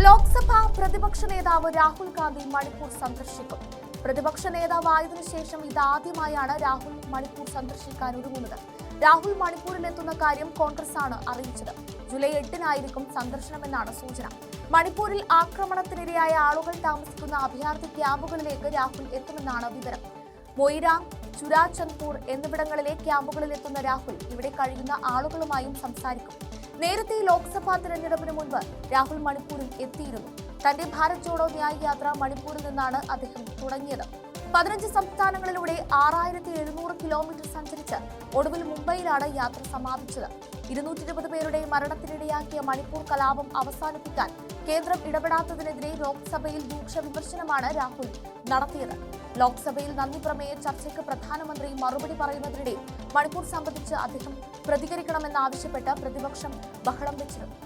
ലോക്സഭാ പ്രതിപക്ഷ നേതാവ് രാഹുൽ ഗാന്ധി മണിപ്പൂർ സന്ദർശിക്കും. പ്രതിപക്ഷ നേതാവായതിനു ശേഷം ഇതാദ്യമായാണ് രാഹുൽ മണിപ്പൂർ സന്ദർശിക്കാൻ ഒരുങ്ങുന്നത്. രാഹുൽ മണിപ്പൂരിലെത്തുന്ന കാര്യം കോൺഗ്രസ് ആണ് അറിയിച്ചത്. ജൂലൈ 8-നായിരിക്കും സന്ദർശനമെന്നാണ് സൂചന. മണിപ്പൂരിൽ ആക്രമണത്തിനിരയായ ആളുകൾ താമസിക്കുന്ന അഭയാർത്ഥി ക്യാമ്പുകളിലേക്ക് രാഹുൽ എത്തുമെന്നാണ് വിവരം. മൊയ്രാങ്, ചുരാചന്ദ്പൂർ എന്നിവിടങ്ങളിലെ ക്യാമ്പുകളിലെത്തുന്ന രാഹുൽ ഇവിടെ കഴിയുന്ന ആളുകളുമായും സംസാരിക്കും. നേരത്തെ ലോക്സഭാ തിരഞ്ഞെടുപ്പിന് മുൻപ് രാഹുൽ മണിപ്പൂരിൽ എത്തിയിരുന്നു. തന്റെ ഭാരത് ജോഡോ ന്യായ് യാത്ര മണിപ്പൂരിൽ നിന്നാണ് അദ്ദേഹം തുടങ്ങിയത്. 15 സംസ്ഥാനങ്ങളിലൂടെ 6700 കിലോമീറ്റർ സഞ്ചരിച്ച് ഒടുവിൽ മുംബൈയിലാണ് യാത്ര സമാപിച്ചത്. 220 പേരുടെ മരണത്തിനിടയാക്കിയ മണിപ്പൂർ കലാപം അവസാനിപ്പിക്കാൻ കേന്ദ്രം ഇടപെടാത്തതിനെതിരെ ലോക്സഭയിൽ രൂക്ഷ വിമർശനമാണ് രാഹുൽ നടത്തിയത്. ലോക്സഭയിൽ നന്ദി പ്രമേയ ചർച്ചയ്ക്ക് പ്രധാനമന്ത്രി മറുപടി പറയുന്നതിനിടെ മണിപ്പൂർ സംബന്ധിച്ച് അദ്ദേഹം പ്രതികരിക്കണമെന്നാവശ്യപ്പെട്ട് പ്രതിപക്ഷം ബഹളം വെച്ചിരുന്നു.